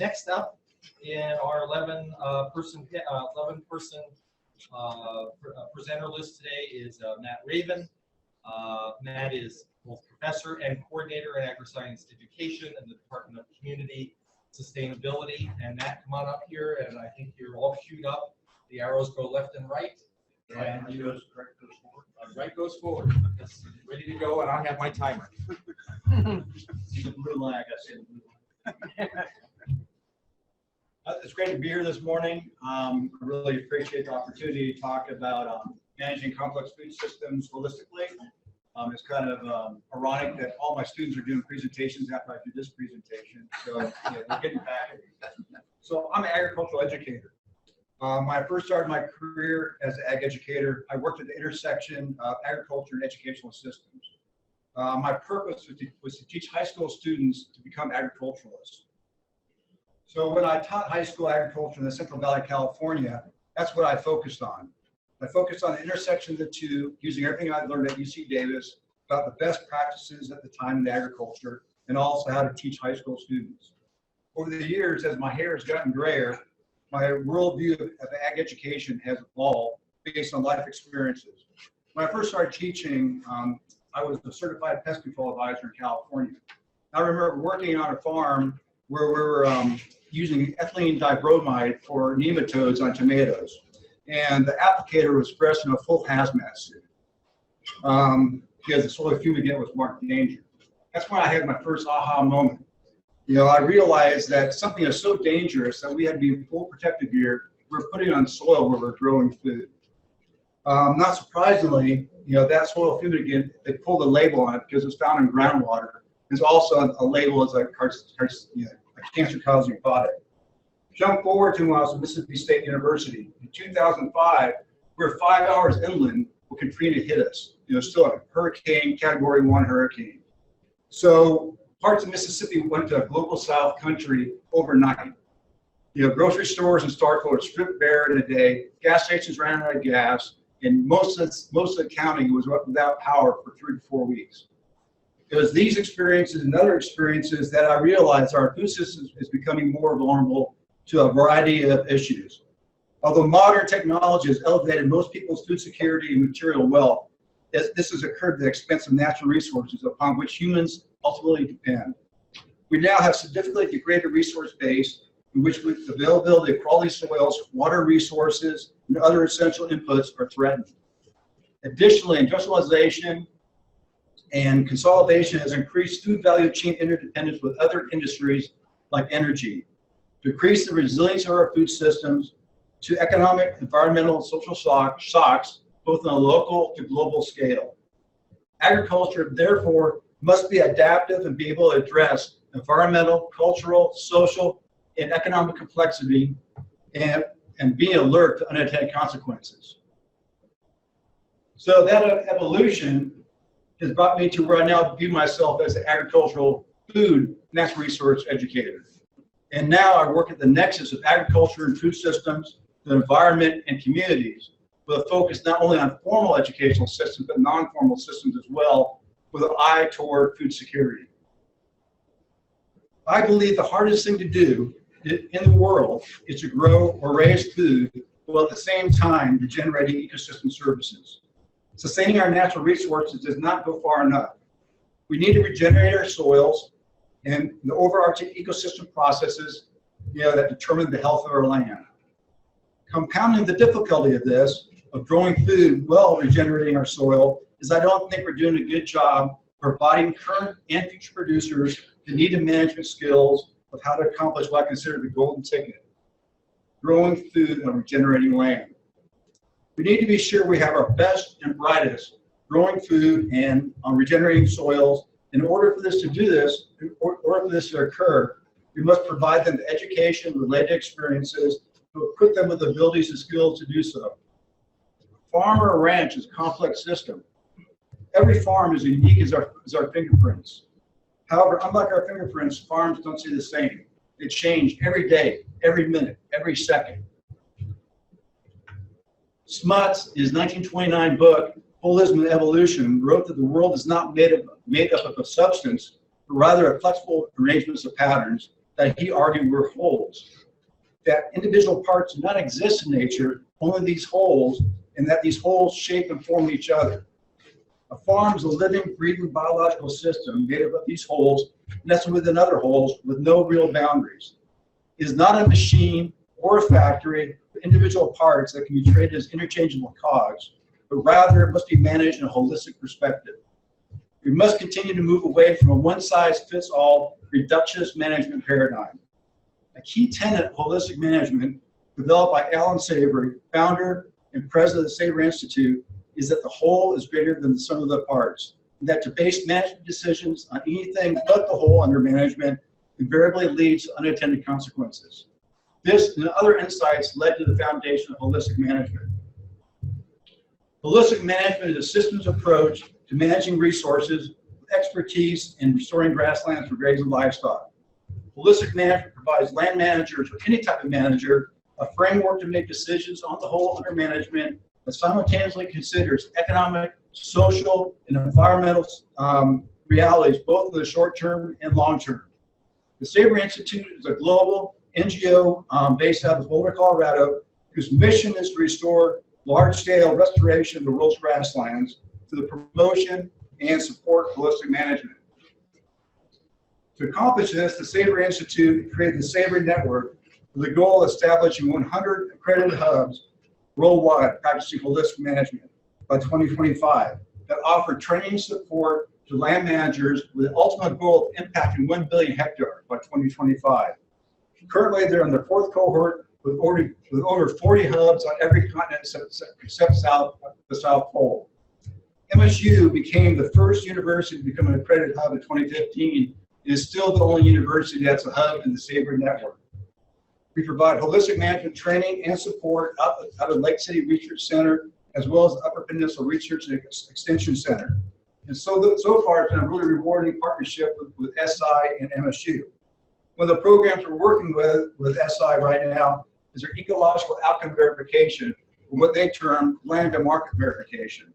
Next up in our 11 person presenter list today is Matt Raven. Matt is both professor and coordinator in agri-science education in the Department of Community Sustainability. And Matt, come on up here, and I think you're all queued up. The arrows go left and right. And Right goes forward. Right goes forward. It's ready to go, and I have my timer. See the blue line, I see the blue line. It's great to be here this morning. I really appreciate the opportunity to talk about managing complex food systems holistically. It's kind of ironic that all my students are doing presentations after I do this presentation. So yeah, we're getting back. So I'm an agricultural educator. When I first started my career as an ag educator, I worked at the intersection of agriculture and educational systems. My purpose was to teach high school students to become agriculturalists. So when I taught high school agriculture in the Central Valley, California, that's what I focused on. I focused on the intersection of the two, using everything I learned at UC Davis about the best practices at the time in agriculture, and also how to teach high school students. Over the years, as my hair has gotten grayer, my worldview of ag education has evolved based on life experiences. When I first started teaching, I was a certified pest control advisor in California. I remember working on a farm where we were using ethylene dibromide for nematodes on tomatoes. And the applicator was dressed in a full hazmat suit because the soil fumigant was marked danger. That's when I had my first aha moment. You know, I realized that something is so dangerous that we had to be in full protective gear. We're putting it on soil where we're growing food. Not surprisingly, you know, that soil fumigant, they pulled a label on it because it's found in groundwater. There's also a label as a cancer-causing product. Jump forward to when I was at Mississippi State University. In 2005, we were 5 hours inland when Katrina hit us. You know, still a hurricane, Category 1 hurricane. So parts of Mississippi went to a global south country overnight. You know, grocery stores in Starkville were stripped bare in a day. Gas stations ran out of gas, and most of the county was without power for 3 to 4 weeks. It was these experiences and other experiences that I realized our food system is becoming more vulnerable to a variety of issues. Although modern technology has elevated most people's food security and material wealth, this has occurred at the expense of natural resources upon which humans ultimately depend. We now have significantly degraded resource base in which the availability of quality soils, water resources, and other essential inputs are threatened. Additionally, industrialization and consolidation has increased food value chain interdependence with other industries like energy, decrease the resilience of our food systems to economic, environmental, and social shocks, both on a local to global scale. Agriculture, therefore, must be adaptive and be able to address environmental, cultural, social, and economic complexity and be alert to unintended consequences. So that evolution has brought me to where I now view myself as an agricultural food natural resource educator. And now I work at the nexus of agriculture and food systems, the environment, and communities, with a focus not only on formal educational systems, but non-formal systems as well, with an eye toward food security. I believe the hardest thing to do in the world is to grow or raise food while at the same time regenerating ecosystem services. Sustaining our natural resources does not go far enough. We need to regenerate our soils and the overarching ecosystem processes, you know, that determine the health of our land. Compounding the difficulty of this, of growing food while regenerating our soil, is I don't think we're doing a good job providing current and future producers the needed management skills of how to accomplish what I consider the golden ticket: growing food on regenerating land. We need to be sure we have our best and brightest growing food and on regenerating soils. In order for this to do this, in order for this to occur, we must provide them the education, related experiences, to equip them with the abilities and skills to do so. Farm or ranch is a complex system. Every farm is unique as our fingerprints. However, unlike our fingerprints, farms don't stay the same. They change every day, every minute, every second. Smuts, in his 1929 book, Holism and Evolution, wrote that the world is not made up of a substance, but rather of flexible arrangements of patterns, that he argued were wholes. That individual parts do not exist in nature, only these wholes, and that these wholes shape and form each other. A farm is a living, breathing biological system made up of these wholes, nestled within other wholes with no real boundaries. It is not a machine or a factory with individual parts that can be traded as interchangeable cogs, but rather it must be managed in a holistic perspective. We must continue to move away from a one-size-fits-all reductionist management paradigm. A key tenet of holistic management, developed by Alan Savory, founder and president of the Savory Institute, is that the whole is greater than the sum of the parts, and that to base management decisions on anything but the whole under management invariably leads to unintended consequences. This and other insights led to the foundation of holistic management. Holistic management is a systems approach to managing resources with expertise in restoring grasslands for grazing livestock. Holistic management provides land managers, or any type of manager, a framework to make decisions on the whole under management that simultaneously considers economic, social, and environmental realities, both in the short term and long term. The Savory Institute is a global NGO based out of Boulder, Colorado, whose mission is to restore large-scale restoration of the world's grasslands to the promotion and support of holistic management. To accomplish this, the Savory Institute created the Savory Network with the goal of establishing 100 accredited hubs worldwide practicing holistic management by 2025 that offer training support to land managers with the ultimate goal of impacting 1 billion hectares by 2025. Currently, they're in the fourth cohort with over 40 hubs on every continent except the South Pole. MSU became the first university to become an accredited hub in 2015. It is still the only university that's a hub in the Savory Network. We provide holistic management training and support out of Lake City Research Center, as well as the Upper Peninsula Research and Extension Center. And so far, it's been a really rewarding partnership with SI and MSU. One of the programs we're working with SI right now is their ecological outcome verification, or what they term land to market verification.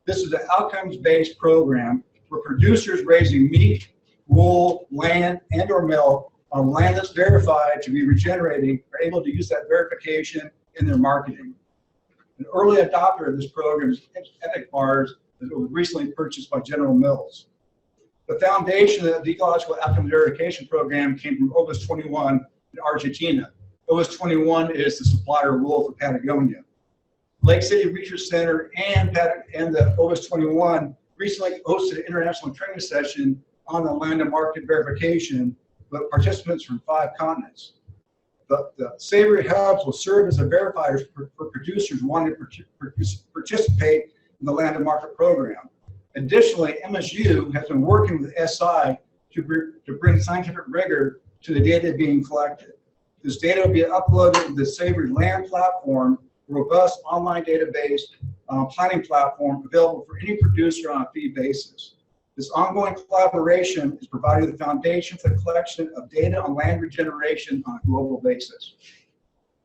This is an outcomes-based program where producers raising meat, wool, land, and or milk on land that's verified to be regenerating are able to use that verification in their marketing. An early adopter of this program is Epic Bars, that was recently purchased by General Mills. The foundation of the ecological outcome verification program came from Obis 21 in Argentina. Obis 21 is the supplier of wool for Patagonia. Lake City Research Center and the Obis 21 recently hosted an international training session on the land and market verification with participants from 5 continents. The Savory hubs will serve as a verifiers for producers wanting to participate in the land and market program. Additionally, MSU has been working with SI to bring scientific rigor to the data being collected. This data will be uploaded to the Savory Land Platform, a robust online database planning platform available for any producer on a fee basis. This ongoing collaboration is providing the foundation for the collection of data on land regeneration on a global basis.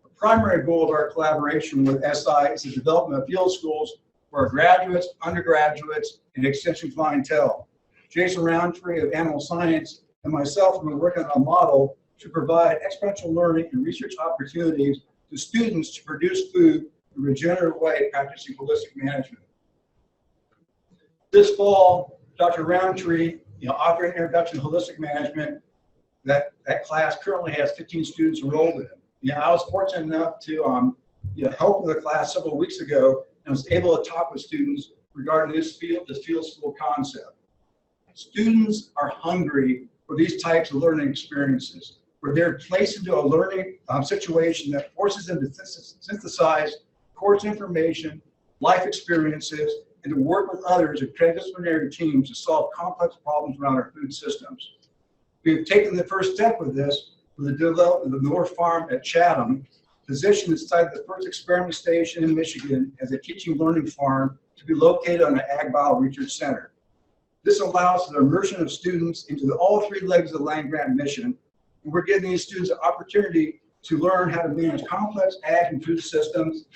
The primary goal of our collaboration with SI is the development of field schools for our graduates, undergraduates, and extension clientele. Jason Roundtree of Animal Science and myself have been working on a model to provide exponential learning and research opportunities to students to produce food in a regenerative way practicing holistic management. This fall, Dr. Roundtree, offering Introduction to Holistic Management, that class currently has 15 students enrolled in it. I was fortunate enough to help with the class several weeks ago and was able to talk with students regarding this field school concept. Students are hungry for these types of learning experiences, where they're placed into a learning situation that forces them to synthesize course information, life experiences, and to work with others in transdisciplinary teams to solve complex problems around our food systems. We've taken the first step with this with the development of the North Farm at Chatham, positioned inside the first experiment station in Michigan as a teaching learning farm to be located on an Ag Bio Research Center. This allows for the immersion of students into all 3 legs of the land grant mission, and we're giving these students an opportunity to learn how to manage complex ag and food systems,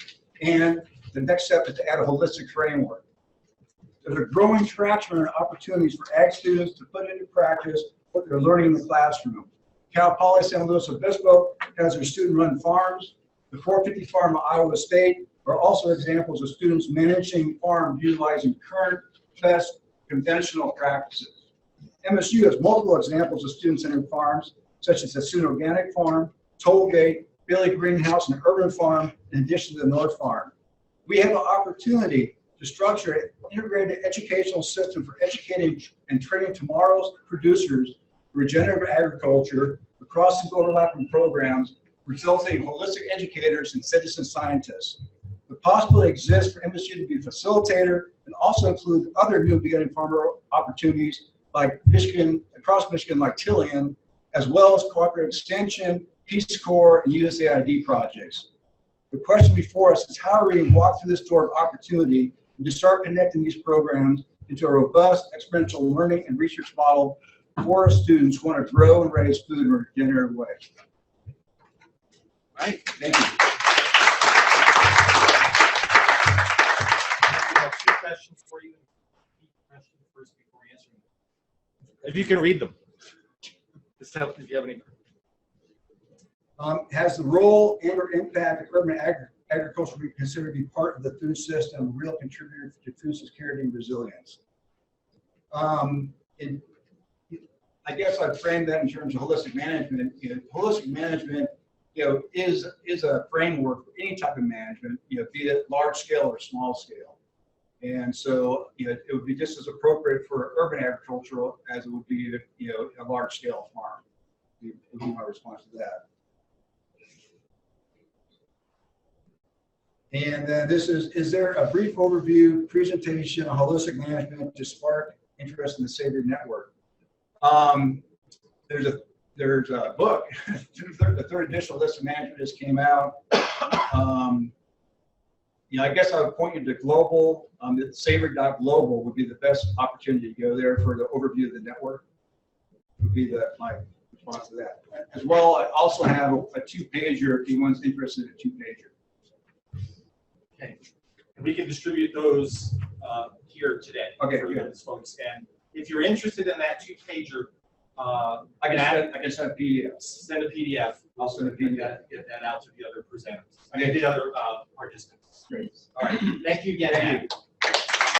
and the next step is to add a holistic framework. There's a growing traction and opportunities for ag students to put into practice what they're learning in the classroom. Cal Poly San Luis Obispo has their student-run farms. The 450 Farm of Iowa State are also examples of students managing farms utilizing current best conventional practices. MSU has multiple examples of student-centered farms, such as the Soon Organic Farm, Tollgate, Bailey Greenhouse, and Urban Farm, in addition to the North Farm. We have an opportunity to structure an integrated educational system for educating and training tomorrow's producers for regenerative agriculture across the overlapping programs, resulting in holistic educators and citizen scientists. The possibility exists for MSU to be a facilitator and also include other new beginning farmer opportunities like Michigan, across Michigan, like Tillian, as well as cooperative extension, Peace Corps, and USAID projects. The question before us is how are we going to walk through this door of opportunity and to start connecting these programs into a robust exponential learning and research model for our students who want to grow and raise food in a regenerative way. All right, thank you. I have two questions for you. Question first before answering them. If you can read them. Just tell if you have any. Has the role and or impact of urban agriculture be considered to be part of the food system, a real contributor to food security and resilience? I guess I'd frame that in terms of holistic management. Holistic management, is a framework for any type of management, be it large scale or small scale. And so, it would be just as appropriate for urban agriculture as it would be, a large scale farm. Would be my response to that. And this is there a brief overview presentation on holistic management to spark interest in the Savory Network? There's a book, the third edition list of management just came out. I guess I would point you to global, Savory.global would be the best opportunity to go there for the overview of the network. Would be my response to that. As well, I also have a two-pager if anyone's interested in a two-pager. Okay, we can distribute those here today. Okay, for those folks. And if you're interested in that two-pager, I can send a PDF. Send a PDF. I'll send a PDF. Get that out to the other presenters. The other participants. Great. All right. Thank you again. Thank you.